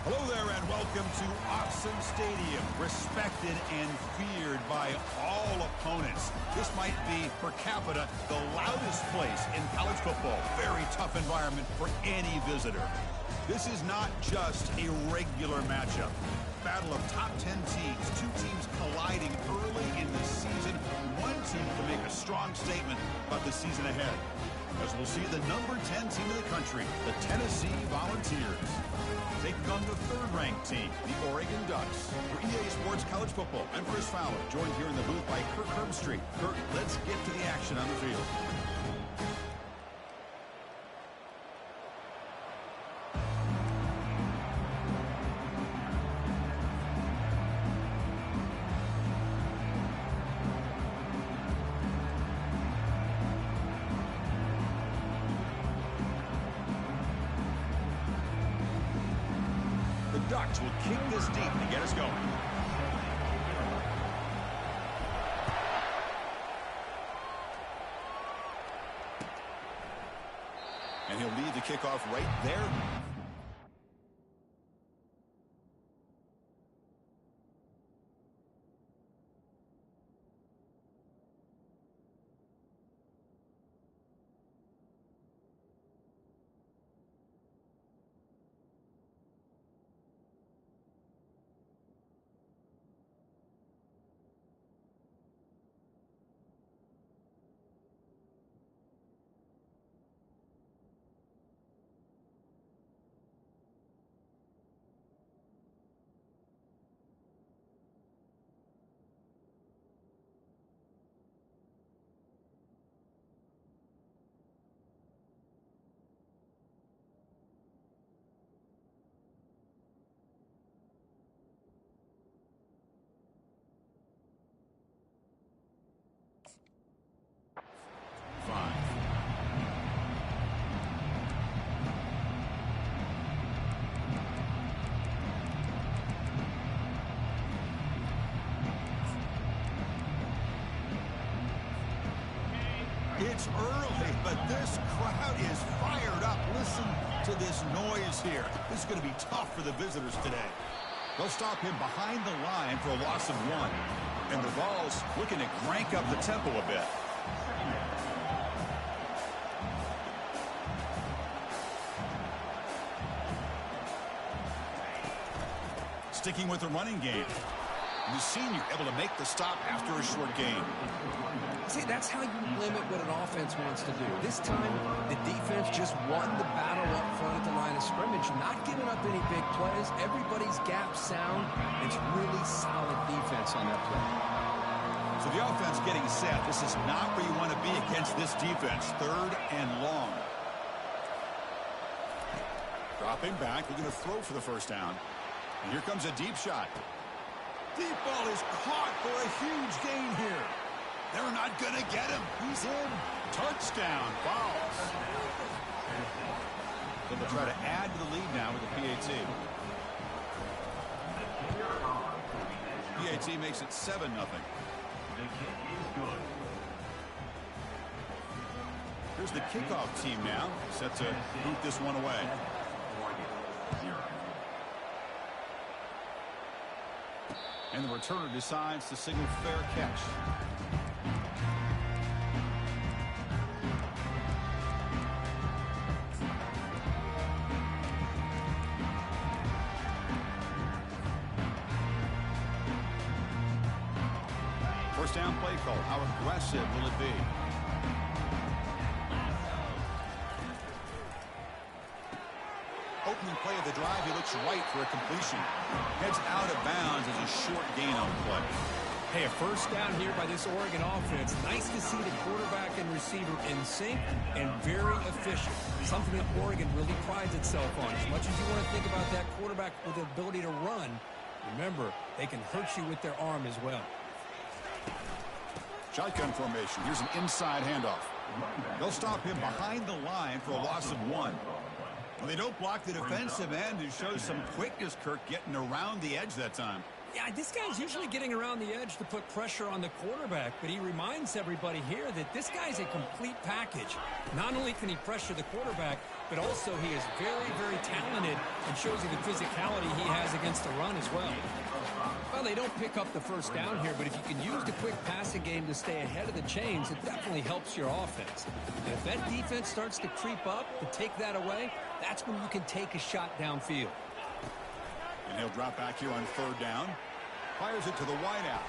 Hello there and welcome to Autzen Stadium, respected and feared by all opponents. This might be, per capita, the loudest place in college football. Very tough environment for any visitor. This is not just a regular matchup. Battle of top 10 teams, two teams colliding early in the season. One team can make a strong statement about the season ahead. As we'll see the number 10 team in the country, the Tennessee Volunteers, taking on the third-ranked team, the Oregon Ducks. For EA Sports College Football, I'm Chris Fowler, joined here in the booth by Kirk Herbstreit. Kirk, let's get to the action on the field. Ducks will kick this deep to get us going. And he'll lead the kickoff right there. It's early, but this crowd is fired up. Listen to this noise here. This is going to be tough for the visitors today. They'll stop him behind the line for a loss of 1. And the Vols looking to crank up the tempo a bit. Sticking with the running game. The senior able to make the stop after a short gain. See, that's how you limit what an offense wants to do. This time, the defense just won the battle up front at the line of scrimmage, not giving up any big plays. Everybody's gap sound. It's really solid defense on that play. So the offense getting set. This is not where you want to be against this defense. 3rd and long. Dropping back. We're going to throw for the first down. And here comes a deep shot. Deep ball is caught for a huge gain here. They're not going to get him. He's in. Touchdown, Vols. So they'll try to add to the lead now with the PAT. PAT makes it 7-0. Here's the kickoff team now, set to boot this one away. And the returner decides to signal fair catch. First down play call. How aggressive will it be? Opening play of the drive, he looks right for a completion. Heads out of bounds as a short gain on play. Hey, a first down here by this Oregon offense. Nice to see the quarterback and receiver in sync and very efficient. Something that Oregon really prides itself on. As much as you want to think about that quarterback with the ability to run, remember, they can hurt you with their arm as well. Shotgun formation. Here's an inside handoff. They'll stop him behind the line for a loss of 1. Well, they don't block the defensive end, who shows some quickness, Kirk, getting around the edge that time. Yeah, this guy's usually getting around the edge to put pressure on the quarterback, but he reminds everybody here that this guy's a complete package. Not only can he pressure the quarterback, but also he is very, very talented and shows you the physicality he has against the run as well. Well, they don't pick up the first down here, but if you can use the quick passing game to stay ahead of the chains, it definitely helps your offense. And if that defense starts to creep up and take that away, that's when you can take a shot downfield. And he'll drop back here on third down. Fires it to the wideout.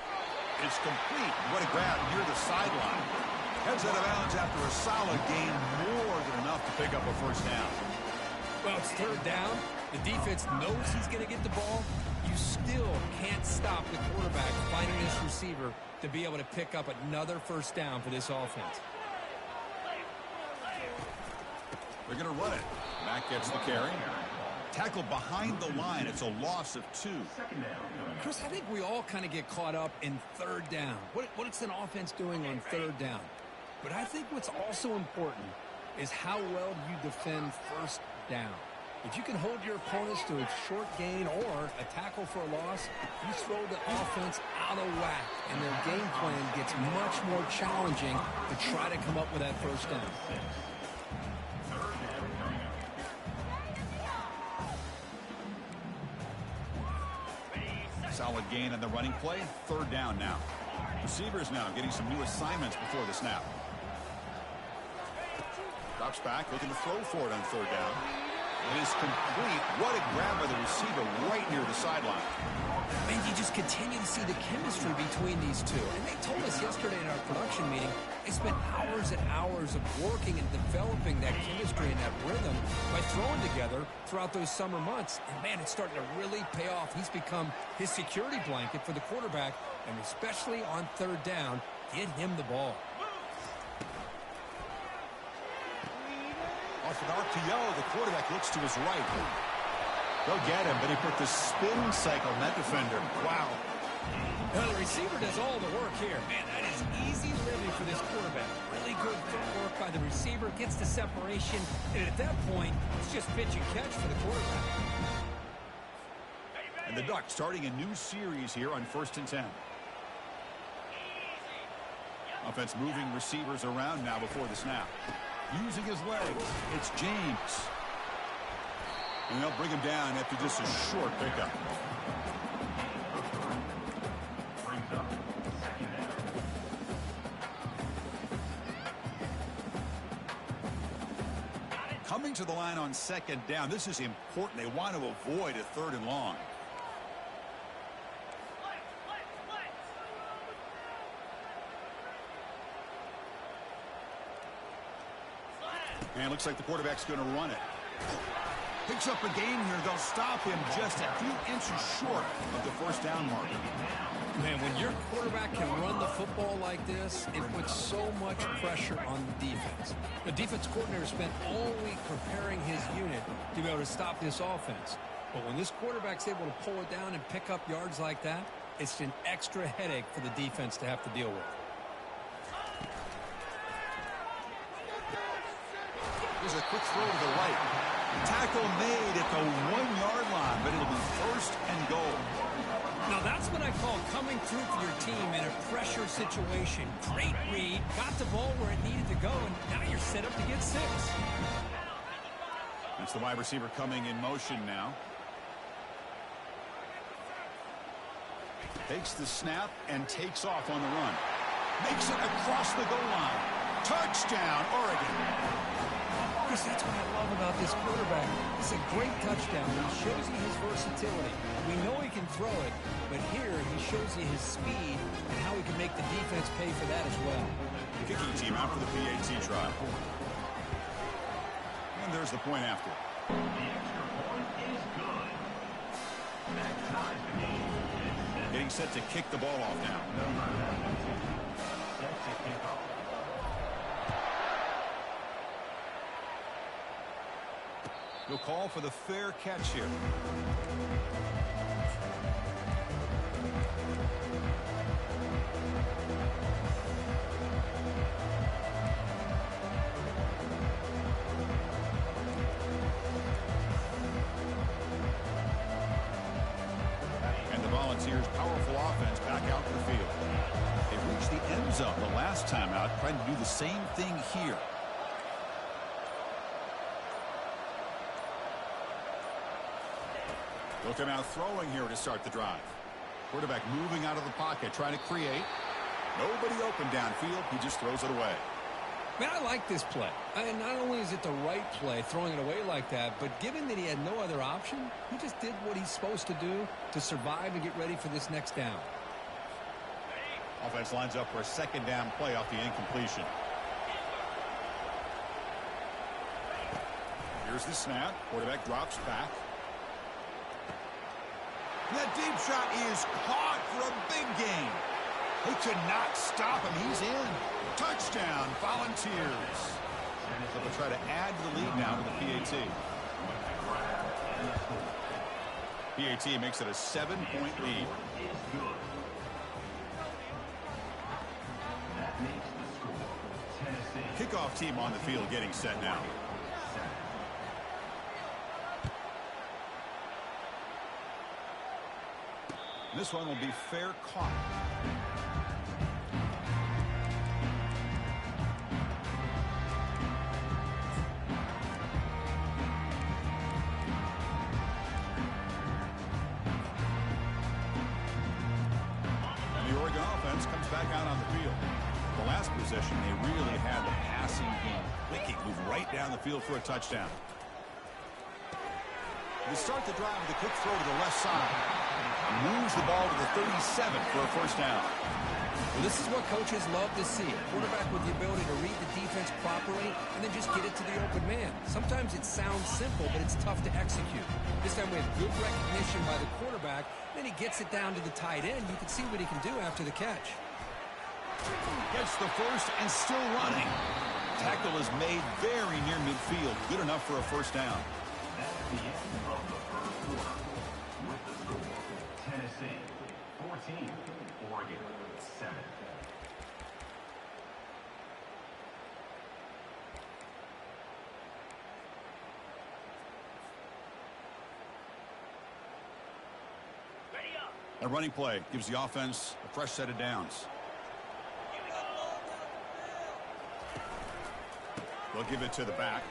It's complete. What a grab near the sideline. Heads out of bounds after a solid gain, more than enough to pick up a first down. Well, it's third down. The defense knows he's going to get the ball. You still can't stop the quarterback finding his receiver to be able to pick up another first down for this offense. They're going to run it. Mack gets the carry. Tackled behind the line. It's a loss of 2. Chris, I think we all kind of get caught up in third down. What's an offense doing on third down? But I think what's also important is how well you defend first down. If you can hold your opponents to a short gain or a tackle for a loss, you throw the offense out of whack, and their game plan gets much more challenging to try to come up with that first down. Solid gain on the running play. Third down now. Receivers now getting some new assignments before the snap. Drops back, looking to throw for it on third down. It is complete. What a grab by the receiver right near the sideline. Man, you just continue to see the chemistry between these two. And they told us yesterday in our production meeting, they spent hours and hours of working and developing that chemistry and that rhythm by throwing together throughout those summer months. And, man, it's starting to really pay off. He's become his security blanket for the quarterback, and especially on third down, get him the ball. Off an RPO, the quarterback looks to his right. They'll get him, but he put the spin cycle on that defender. Wow. Well, the receiver does all the work here. Man, that is easy living for this quarterback. Really good footwork by the receiver, gets the separation, and at that point, it's just pitch and catch for the quarterback. And the Ducks starting a new series here on 1st and 10. Offense moving receivers around now before the snap. Using his legs, it's James. And they'll bring him down after just a short pickup. Coming to the line on second down, this is important. They want to avoid a third and long. And it looks like the quarterback's going to run it. Picks up a gain here. They'll stop him just a few inches short of the first down mark. Man, when your quarterback can run the football like this, it puts so much pressure on the defense. The defense coordinator spent all week preparing his unit to be able to stop this offense. But when this quarterback's able to pull it down and pick up yards like that, it's an extra headache for the defense to have to deal with. There's a quick throw to the right. Tackle made at the 1-yard line, but it'll be first and goal. Now that's what I call coming through for your team in a pressure situation. Great read, got the ball where it needed to go, and now you're set up to get 6. That's the wide receiver coming in motion now. Takes the snap and takes off on the run. Makes it across the goal line. Touchdown, Oregon. Chris, that's what I love about this quarterback. It's a great touchdown. He shows you his versatility. We know he can throw it, but here he shows you his speed and how he can make the defense pay for that as well. Kicking team out for the PAT try. And there's the point after. The extra point is good. That ties the game. Getting set to kick the ball off now. Set to kick off. He'll call for the fair catch here. And the Volunteers' powerful offense back out in the field. They reached the end zone the last time out, trying to do the same thing here. They'll come out throwing here to start the drive. Quarterback moving out of the pocket, trying to create. Nobody open downfield. He just throws it away. Man, I like this play. And not only is it the right play, throwing it away like that, but given that he had no other option, he just did what he's supposed to do to survive and get ready for this next down. Offense lines up for a second down play off the incompletion. Here's the snap. Quarterback drops back. That deep shot is caught for a big gain. They could not stop him. He's in. Touchdown, Volunteers. So they'll try to add to the lead now with the PAT. PAT makes it a 7-point lead. Kickoff team on the field getting set now. This one will be fair caught. And the Oregon offense comes back out on the field. The last possession, they really had the passing game clicking, move right down the field for a touchdown. They start the drive with a quick throw to the left side. Moves the ball to the 37 for a first down. Well, this is what coaches love to see. A quarterback with the ability to read the defense properly and then just get it to the open man. Sometimes it sounds simple, but it's tough to execute. This time we have good recognition by the quarterback. Then he gets it down to the tight end. You can see what he can do after the catch. Gets the first and still running. Tackle is made very near midfield. Good enough for a first down. That's the end of the first quarter. With the score, Tennessee 14, Oregon 7. A running play gives the offense a fresh set of downs. They'll give it to the back.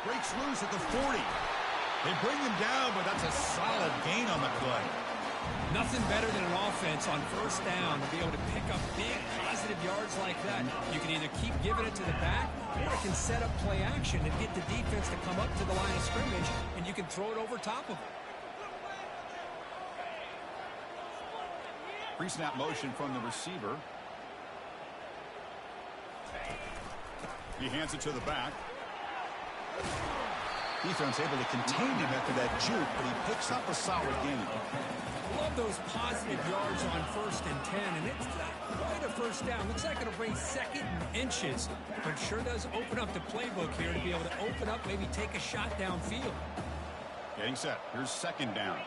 Breaks loose at the 40. They bring him down, but that's a solid gain on the play. Nothing better than an offense on first down to be able to pick up big positive yards like that. You can either keep giving it to the back, or it can set up play action and get the defense to come up to the line of scrimmage, and you can throw it over top of it. Pre-snap motion from the receiver. He hands it to the back. Defense able to contain him after that juke, but he picks up a solid gain. Love those positive yards on 1st and 10, and it's not quite a first down. Looks like it'll bring second and inches, but sure does open up the playbook here to be able to open up, maybe take a shot downfield. Getting set. Here's second down.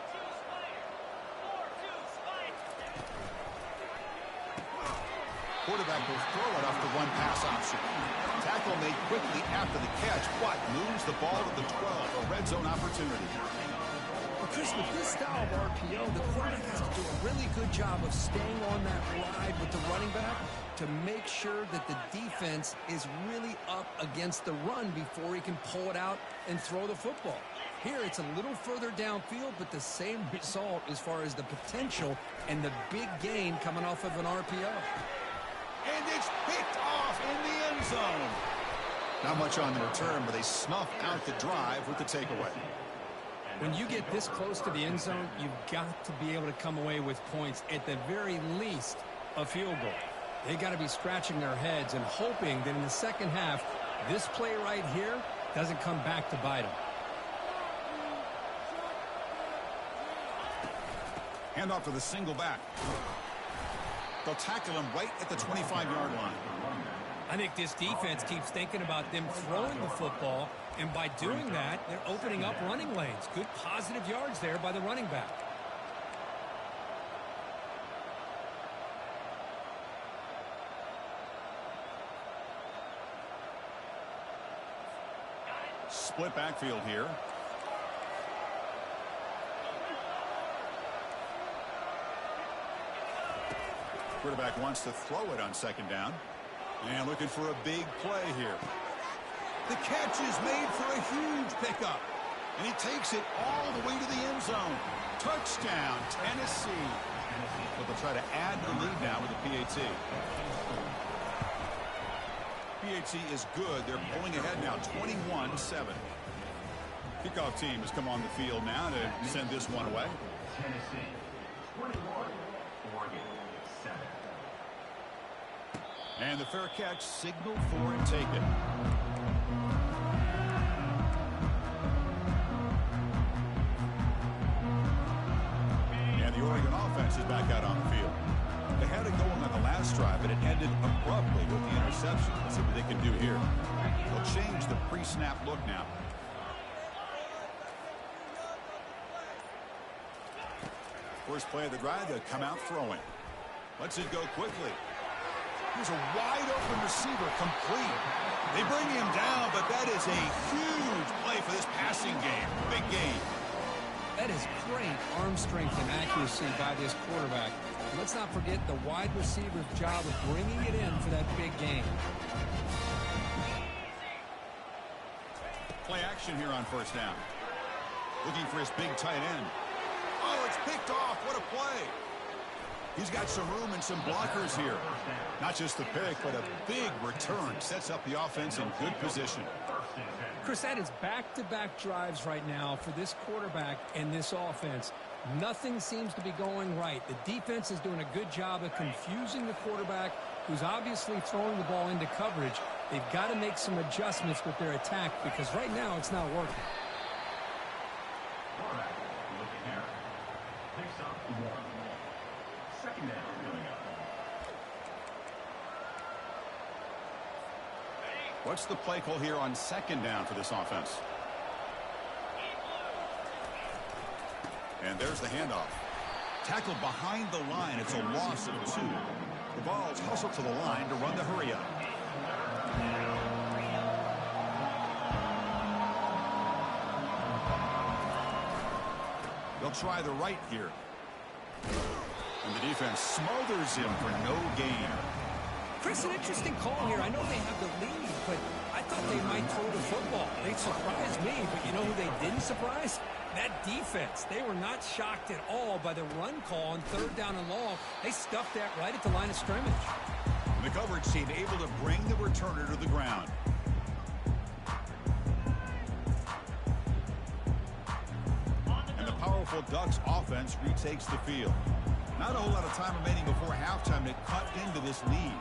Quarterback will throw it off the one pass option. Tackle made quickly after the catch, but moves the ball to the 12, a red zone opportunity. Well, Chris, with this style of RPO, the quarterback has to do a really good job of staying on that ride with the running back to make sure that the defense is really up against the run before he can pull it out and throw the football. Here, it's a little further downfield, but the same result as far as the potential and the big gain coming off of an RPO. And it's picked off in the end zone. Not much on the return, but they snuff out the drive with the takeaway. When you get this close to the end zone, you've got to be able to come away with points, at the very least, a field goal. They got to be scratching their heads and hoping that in the second half, this play right here doesn't come back to bite them. Handoff for the single back. They'll tackle him right at the 25-yard line. I think this defense keeps thinking about them throwing the football, and by doing that, they're opening up running lanes. Good positive yards there by the running back. Split backfield here. Quarterback wants to throw it on second down. And looking for a big play here. The catch is made for a huge pickup. And he takes it all the way to the end zone. Touchdown, Tennessee. But they'll try to add to the lead now with the PAT. PAT is good. They're pulling ahead now, 21-7. Kickoff team has come on the field now to send this one away. Tennessee 21, Oregon 7. And the fair catch signaled for and taken. And the Oregon offense is back out on the field. They had it going on the last drive, but it ended abruptly with the interception. Let's see what they can do here. They'll change the pre-snap look now. First play of the drive, they'll come out throwing. Lets it go quickly. Here's a wide-open receiver, complete. They bring him down, but that is a huge play for this passing game. Big game. That is great arm strength and accuracy by this quarterback. Let's not forget the wide receiver's job of bringing it in for that big game. Play action here on first down. Looking for his big tight end. Oh, it's picked off. What a play. He's got some room and some blockers here. Not just the pick, but a big return. Sets up the offense in good position. Chris, that is back-to-back drives right now for this quarterback and this offense. Nothing seems to be going right. The defense is doing a good job of confusing the quarterback, who's obviously throwing the ball into coverage. They've got to make some adjustments with their attack because right now it's not working. Second down coming up. What's the play call here on second down for this offense? And there's the handoff. Tackled behind the line. It's a loss of 2. The ball's hustled to the line to run the hurry up. They'll try the right here. And the defense smothers him for no gain. Chris, an interesting call here. I know they have the lead, but I thought they might throw the football. They surprised me, but you know who they didn't surprise? That defense. They were not shocked at all by the run call on third down and long. They stuffed that right at the line of scrimmage. The coverage team able to bring the returner to the ground. And the powerful Ducks offense retakes the field. Not a whole lot of time remaining before halftime to cut into this lead.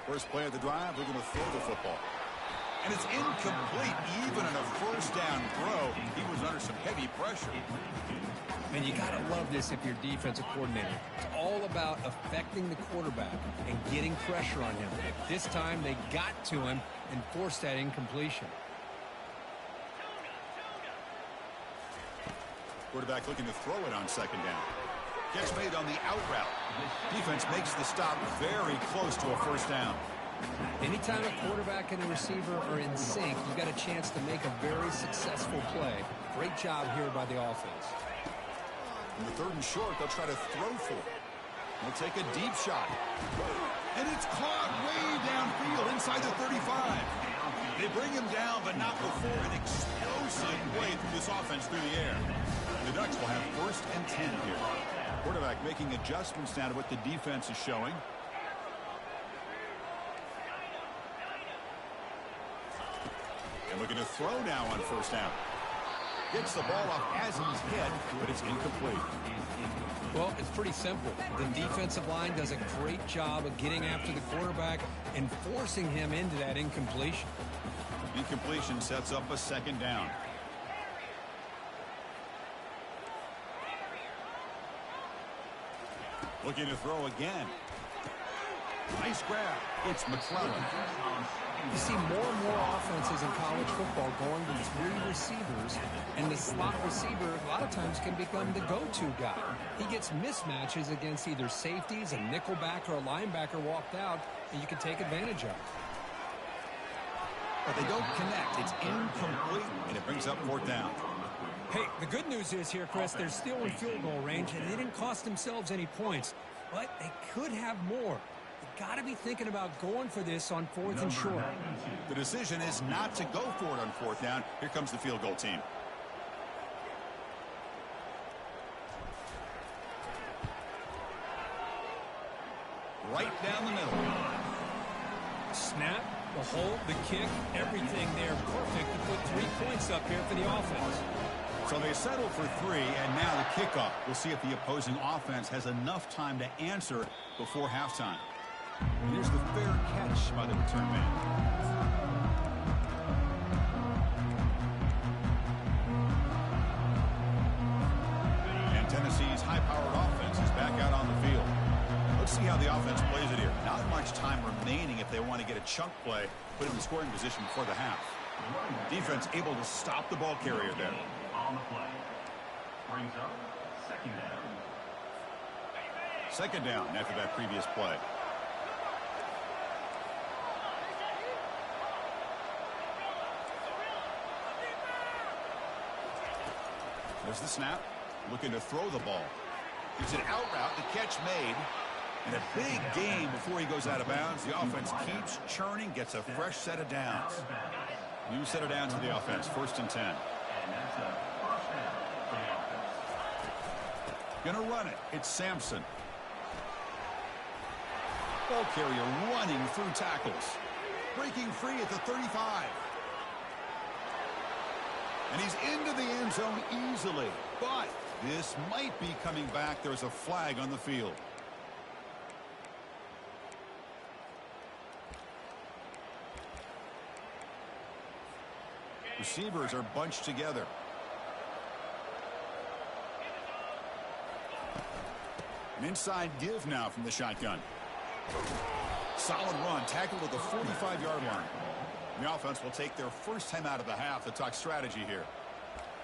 First play of the drive, we're going to throw the football. And it's incomplete, even on a first down throw. He was under some heavy pressure. And you got to love this if you're defensive coordinator. It's all about affecting the quarterback and getting pressure on him. This time they got to him and forced that incompletion. Quarterback looking to throw it on second down. Gets made on the out route. Defense makes the stop very close to a first down. Anytime a quarterback and a receiver are in sync, you got a chance to make a very successful play. Great job here by the offense. In the third and short, they'll try to throw for it. They'll take a deep shot. And it's caught way downfield inside the 35. They bring him down, but not before an explosive play through this offense through the air. The Ducks will have first and 10 here. Quarterback making adjustments now to what the defense is showing. And looking to throw now on first down. Gets the ball off as he's hit, but it's incomplete. Well, it's pretty simple. The defensive line does a great job of getting after the quarterback and forcing him into that incompletion. Incompletion sets up a second down. Looking to throw again. Nice grab. It's McClellan. You see more and more offenses in college football going to 3 receivers, and the slot receiver a lot of times can become the go-to guy. He gets mismatches against either safeties, a nickelback, or a linebacker walked out, and you can take advantage of it. But they don't connect. It's incomplete, and it brings up fourth down. Hey, the good news is here, Chris, they're still in field goal range, and they didn't cost themselves any points. But they could have more. They've got to be thinking about going for this on 4th and short. The decision is not to go for it on 4th down. Here comes the field goal team. Right down the middle. Snap, the hold, the kick, everything there perfect to put 3 points up here for the offense. So they settle for 3, and now the kickoff. We'll see if the opposing offense has enough time to answer before halftime. And here's the fair catch by the return man. And Tennessee's high-powered offense is back out on the field. Let's see how the offense plays it here. Not much time remaining if they want to get a chunk play, put him in scoring position before the half. Defense able to stop the ball carrier there. On the play. Brings up 2nd down. 2nd down after that previous play. There's the snap. Looking to throw the ball. It's an out route. The catch made. And a big gain before he goes out of bounds. The offense keeps churning, gets a fresh set of downs. New set of downs for the offense. 1st and 10. And that's a 1st down for the offense. Gonna run it. It's Sampson. Ball carrier running through tackles. Breaking free at the 35. And he's into the end zone easily. But this might be coming back. There's a flag on the field. Receivers are bunched together. An inside give now from the shotgun. Solid run, tackled at the 45-yard line. The offense will take their first time out of the half to talk strategy here.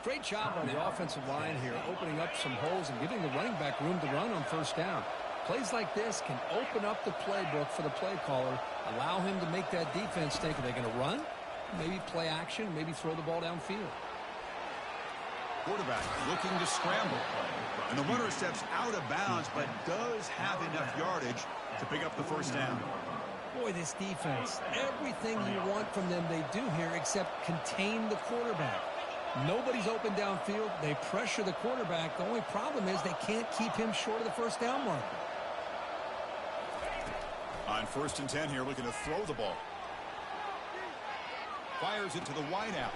Great job on the offensive line here, opening up some holes and giving the running back room to run on 1st down. Plays like this can open up the playbook for the play caller, allow him to make that defense think, are they going to run? Maybe play action, maybe throw the ball downfield. Quarterback looking to scramble. And the runner steps out of bounds, but does have enough yardage to pick up the 1st down. Boy, this defense, everything you want from them they do here except contain the quarterback. Nobody's open downfield. They pressure the quarterback. The only problem is they can't keep him short of the 1st down marker. On 1st and 10 here, looking to throw the ball. Fires it to the wideout.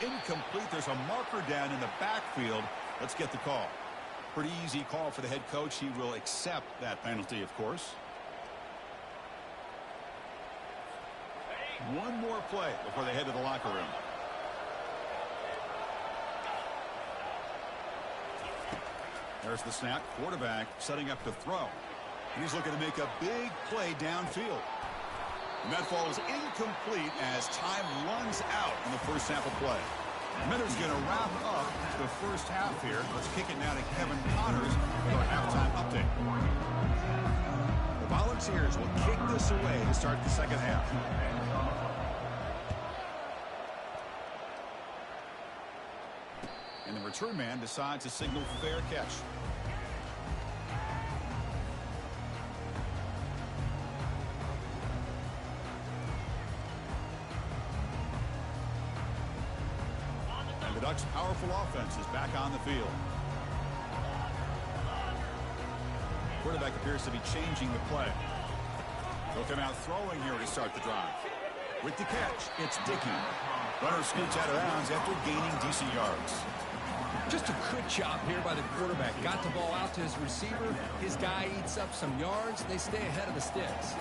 Incomplete. There's a marker down in the backfield. Let's get the call. Pretty easy call for the head coach. He will accept that penalty, of course. One more play before they head to the locker room. There's the snap. Quarterback setting up to throw. And he's looking to make a big play downfield. And that ball is incomplete as time runs out in the first half of play. Minter's going to wrap up the first half here. Let's kick it now to Kevin Connors with our halftime update. The Volunteers will kick this away to start the 2nd half. And the return man decides to signal fair catch. The Ducks' powerful offense is back on the field. Quarterback appears to be changing the play. They'll come out throwing here to start the drive. With the catch, it's Dickey. Runner scoots out of bounds after gaining decent yards. Just a good job here by the quarterback. Got the ball out to his receiver. His guy eats up some yards. They stay ahead of the sticks.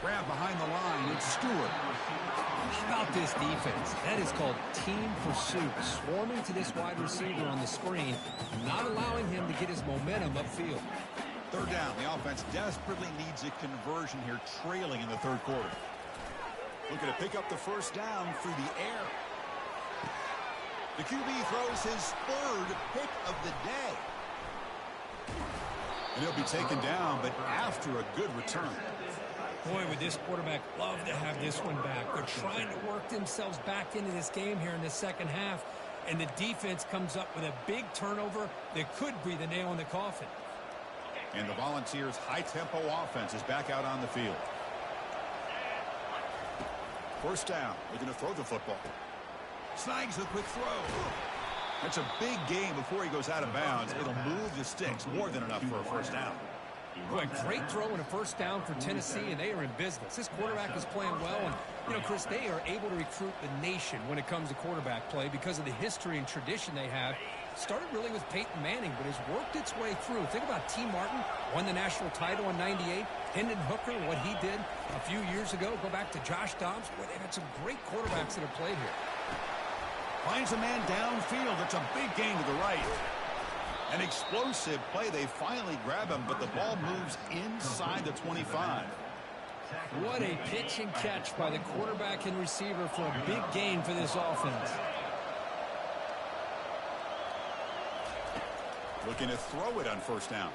Grab behind the line. It's Stewart. How about this defense? That is called team pursuit. Swarming to this wide receiver on the screen, not allowing him to get his momentum upfield. 3rd down. The offense desperately needs a conversion here, trailing in the 3rd quarter. Looking to pick up the 1st down through the air. The QB throws his 3rd pick of the day. And he'll be taken down, but after a good return. Boy, would this quarterback love to have this one back. They're trying to work themselves back into this game here in the second half, and the defense comes up with a big turnover that could be the nail in the coffin. And the Volunteers' high-tempo offense is back out on the field. First down. They're going to throw the football. Snags the quick throw. That's a big gain before he goes out of bounds. It'll move the sticks more than enough for a first down. Boy, a great throw and a first down for Tennessee, and they are in business. This quarterback is playing well, and, you know, Chris, they are able to recruit the nation when it comes to quarterback play because of the history and tradition they have. Started really with Peyton Manning, but has worked its way through. Think about T. Martin, won the national title in '98. Hendon Hooker, what he did a few years ago. Go back to Josh Dobbs. Boy, they've had some great quarterbacks that have played here. Finds a man downfield. It's a big gain to the right. An explosive play. They finally grab him, but the ball moves inside the 25. What a pitch and catch by the quarterback and receiver for a big gain for this offense. Looking to throw it on first down.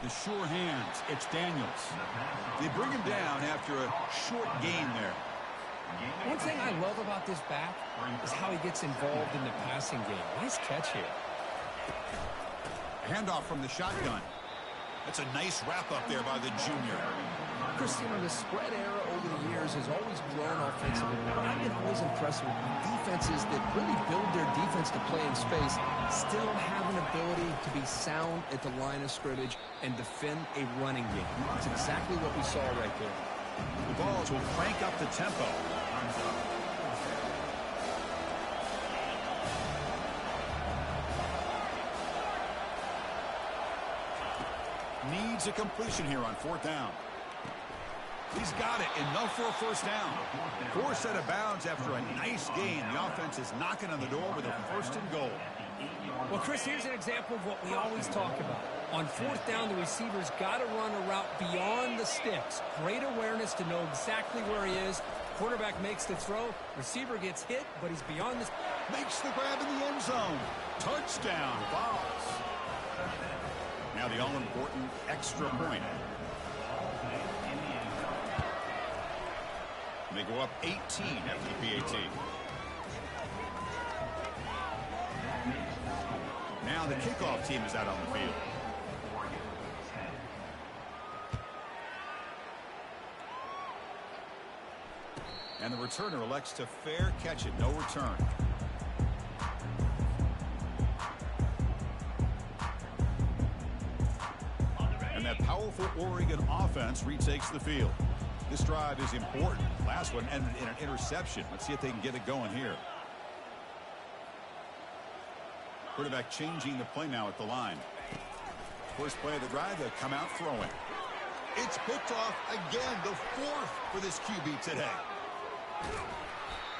The sure hands. It's Daniels. They bring him down after a short gain there. One thing I love about this back is how he gets involved in the passing game. Nice catch here. Handoff from the shotgun. That's a nice wrap-up there by the junior. Chris, you know, the spread era over the years has always grown offensively. I've been always impressed with defenses that really build their defense to play in space, still have an ability to be sound at the line of scrimmage and defend a running game. That's exactly what we saw right there. The Vols will crank up the tempo. Needs a completion here on fourth down. He's got it. Enough for a first down. Forced out of bounds after a nice gain. The offense is knocking on the door with a first and goal. Well, Chris, here's an example of what we always talk about. On fourth down, the receiver's got to run a route beyond the sticks. Great awareness to know exactly where he is. Quarterback makes the throw. Receiver gets hit, but he's beyond the... Makes the grab in the end zone. Touchdown, Vols. Now the all-important extra point. And they go up 18 after the PAT. Now the kickoff team is out on the field. And the returner elects to fair catch it. No return. And that powerful Oregon offense retakes the field. This drive is important. Last one ended in an interception. Let's see if they can get it going here. Quarterback changing the play now at the line. First play of the drive, they come out throwing. It's picked off again, the fourth for this QB today.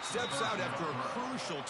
Steps out after a crucial